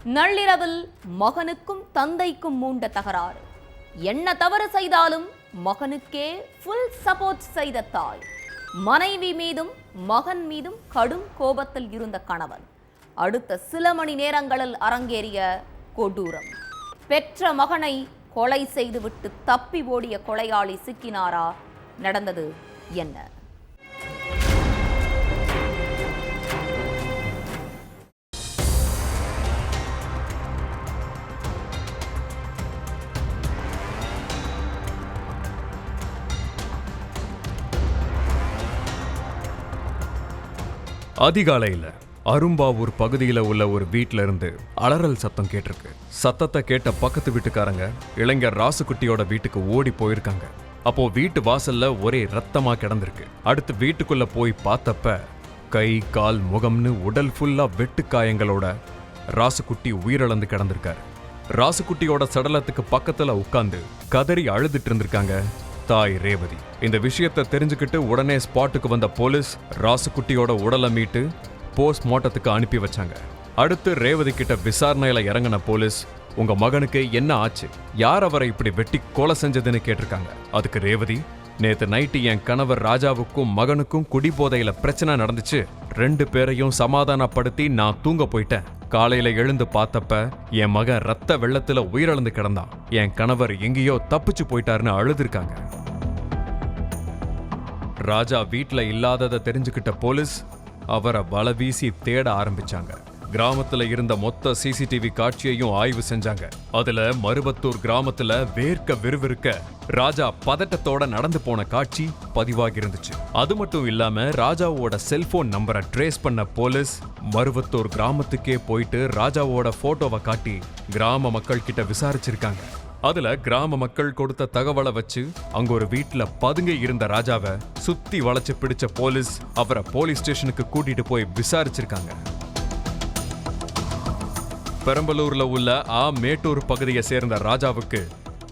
நள்ளிரவில் மகனுக்கும் தந்தைக்கும் மூண்ட தகராறு. என்ன தவறு செய்தாலும் மகனுக்கே ஃபுல் சப்போர்ட் செய்த தாய். மனைவி மீதும் மகன் மீதும் கடும் கோபத்தில் இருந்த கணவன் அடுத்த சில மணி நேரங்களில் அரங்கேறிய கொடூரம். பெற்ற மகனை கொலை செய்துவிட்டு தப்பி ஓடிய கொலையாளி சிக்கினாரா? நடந்தது என்ன? அதிகாலையில் அரும்பாவூர் பகுதியில் உள்ள ஒரு வீட்டில இருந்து அலறல் சத்தம் கேட்டிருக்கு. சத்தத்தை கேட்ட பக்கத்து வீட்டுக்காரங்க இளைஞர் ராசுக்குட்டியோட வீட்டுக்கு ஓடி போயிருக்காங்க. அப்போ வீட்டு வாசல்ல ஒரே ரத்தமா கிடந்திருக்கு. அடுத்து வீட்டுக்குள்ள போய் பார்த்தப்ப கை கால் முகம்னு உடல் ஃபுல்லா வெட்டு காயங்களோட ராசுக்குட்டி உயிரிழந்து கிடந்திருக்காரு. ராசுக்குட்டியோட சடலத்துக்கு பக்கத்துல உட்கார்ந்து கதறி அழுதுட்டு இருந்திருக்காங்க தாய் ரேவதி. இந்த விஷயத்தை தெரிஞ்சுக்கிட்டு உடனே ஸ்பாட்டுக்கு வந்த போலீஸ் ராசுக்குட்டியோட உடலை மீட்டு போஸ்ட்மார்ட்டத்துக்கு அனுப்பி வச்சாங்க. அடுத்து ரேவதி கிட்ட விசாரணையில இறங்கின போலீஸ், உங்க மகனுக்கு என்ன ஆச்சு, யார் அவரை இப்படி வெட்டி கொலை செஞ்சதுன்னு கேட்டிருக்காங்க. அதுக்கு ரேவதி, நேத்து நைட்டு என் கணவர் ராஜாவுக்கும் மகனுக்கும் குடிபோதையில பிரச்சனை நடந்துச்சு. 2 பேரையும் சமாதானப்படுத்தி நான் தூங்க போயிட்டேன். காலையில எழுந்து பார்த்தப்ப என் மகன் ரத்த வெள்ளத்துல உயிரிழந்து கிடந்தான். என் கணவர் எங்கேயோ தப்பிச்சு போயிட்டாருன்னு அழுதுருக்காங்க. ராஜா வீட்டுல இல்லாததை தெரிஞ்சுக்கிட்ட போலீஸ் அவரை வலை வீசி தேட ஆரம்பிச்சாங்க. கிராமத்துல இருந்த மொத்த சிசிடிவி காட்சியையும் ஆய்வு செஞ்சாங்க. அதுல மருவத்தூர் கிராமத்துல வேர்க்க விறுவிறுக்க ராஜா பதட்டத்தோட நடந்து போன காட்சி பதிவாகி இருந்துச்சு. அது மட்டும் இல்லாம ராஜாவோட செல்போன் நம்பரை ட்ரேஸ் பண்ண போலீஸ் மருவத்தூர் கிராமத்துக்கே போயிட்டு ராஜாவோட போட்டோவை காட்டி கிராம மக்கள் கிட்ட விசாரிச்சிருக்காங்க. அதுல கிராம மக்கள் கொடுத்த தகவலை வச்சு அங்க ஒரு வீட்டுல பதுங்கி இருந்த ராஜாவை சுத்தி வளைச்சு பிடிச்ச போலீஸ் அவரை போலீஸ் ஸ்டேஷனுக்கு கூட்டிட்டு போய் விசாரிச்சிருக்காங்க. பெரம்பலூர்ல உள்ள மேட்டூர் பகுதியை சேர்ந்த ராஜாவுக்கு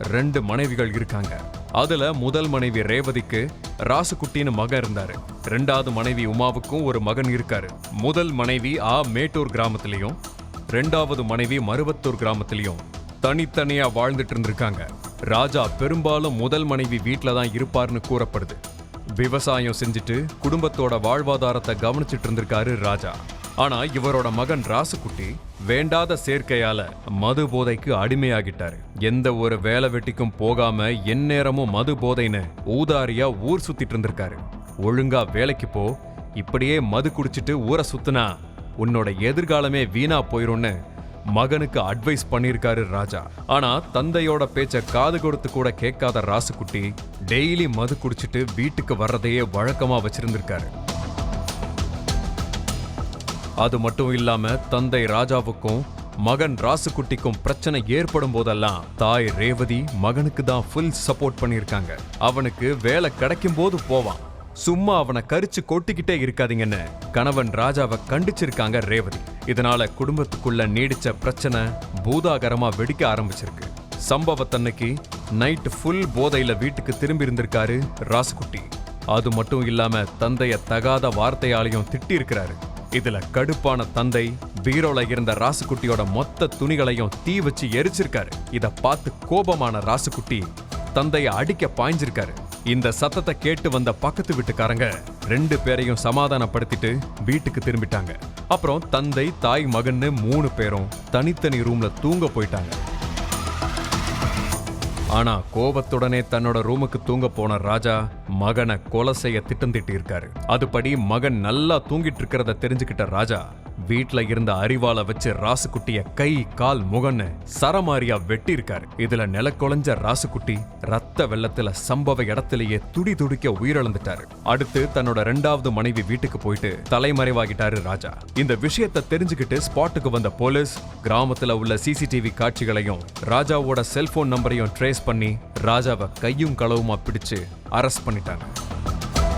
2 மனைவிகள் இருக்காங்க. அதுல முதல் மனைவி ரேவதிக்கு ராசுக்குட்டின்னு மகன் இருந்தாரு. 2வது மனைவி உமாவுக்கும் ஒரு மகன் இருக்காரு. முதல் மனைவி மேட்டூர் கிராமத்திலையும் 2வது மனைவி மருவத்தூர் கிராமத்திலையும் தனித்தனியா வாழ்ந்துட்டு இருந்திருக்காங்க. ராஜா பெரும்பாலும் முதல் மனைவி வீட்டில தான் இருப்பார்னு கூறப்படுது. விவசாயம் செஞ்சுட்டு குடும்பத்தோட வாழ்வாதாரத்தை கவனிச்சிட்டு இருந்திருக்காரு ராஜா. ஆனா இவரோட மகன் ராசுக்குட்டி வேண்டாத சேர்க்கையால மது போதைக்கு அடிமையாகிட்டாரு. எந்த ஒரு வேலை வெட்டிக்கும் போகாம எந்நேரமும் மது போதைன்னு ஊதாரியா ஊர் சுத்திட்டு இருந்திருக்காரு. ஒழுங்கா வேலைக்கு போ, இப்படியே மது குடிச்சிட்டு ஊரை சுத்துனா உன்னோட எதிர்காலமே வீணா போயிரும்னு மகனுக்கு அட்வைஸ் பண்ணிருக்காரு ராஜா. ஆனா தந்தையோட பேச்ச காது கொடுத்து கூட கேட்காத ராசுக்குட்டி டெய்லி மது குடிச்சிட்டு வீட்டுக்கு வர்றதையே வழக்கமா வச்சிருந்திருக்காரு. அது மட்டும் இல்லாம தந்தை ராஜாவுக்கும் மகன் ராசுக்குட்டிக்கும் பிரச்சனை ஏற்படும் போதெல்லாம் தாய் ரேவதி மகனுக்கு தான் ஃபுல் சப்போர்ட் பண்ணிருக்காங்க. அவனுக்கு வேலை கிடைக்கும் போது போவான், சும்மா அவனை கரிச்சு கொட்டிக்கிட்டே இருக்காதீங்கன்னு கணவன் ராஜாவை கண்டிச்சிருக்காங்க ரேவதி. இதனால குடும்பத்துக்குள்ள நீடிச்ச பிரச்சனை பூதாகரமா வெடிக்க ஆரம்பிச்சிருக்கு. சம்பவத்தன்னைக்கு நைட் ஃபுல் போதையில வீட்டுக்கு திரும்பி இருந்திருக்காரு ராசுக்குட்டி. அது மட்டும் இல்லாம தந்தைய தகாத வார்த்தையாலையும் திட்டி இருக்கிறாரு. இதுல கடுப்பான தந்தை பீரோல இருந்த ராசுக்குட்டியோட மொத்த துணிகளையும் தீ வச்சு எரிச்சிருக்காரு. இத பார்த்து கோபமான ராசுக்குட்டி தந்தைய அடிக்க பாய்ஞ்சிருக்காரு. இந்த சத்தத்தை கேட்டு வந்த பக்கத்து வீட்டுக்காரங்க 2 பேரையும் சமாதானப்படுத்திட்டு வீட்டுக்கு திரும்பிட்டாங்க. அப்புறம் தந்தை தாய் மகன்னு 3 பேரும் தனித்தனி ரூம்ல தூங்க போயிட்டாங்க. ஆனா கோபத்துடனே தன்னோட ரூமுக்கு தூங்க போன ராஜா மகனை கொலை செய்ய திட்டம் தீட்டி இருக்காரு. அதுபடி மகன் நல்லா தூங்கிட்டு இருக்கிறத தெரிஞ்சுக்கிட்ட ராஜா வீட்டுல இருந்த அரிவாளை வச்சு ராசுக்குட்டிய கை கால் முகன்னு சரமாரியா வெட்டி இருக்காரு. இதுல நிலக்குலைஞ்ச ராசுக்குட்டி ரத்த வெள்ளத்துல சம்பவ இடத்திலேயே துடி துடிக்க உயிரிழந்துட்டாரு. அடுத்து தன்னோட 2வது மனைவி வீட்டுக்கு போயிட்டு தலைமறைவாகிட்டாரு ராஜா. இந்த விஷயத்தை தெரிஞ்சுக்கிட்டு ஸ்பாட்டுக்கு வந்த போலீஸ் கிராமத்துல உள்ள சிசிடிவி காட்சிகளையும் ராஜாவோட செல்போன் நம்பரையும் ட்ரேஸ் பண்ணி ராஜாவை கையும் களவுமா பிடிச்சு அரெஸ்ட் பண்ணிட்டாங்க.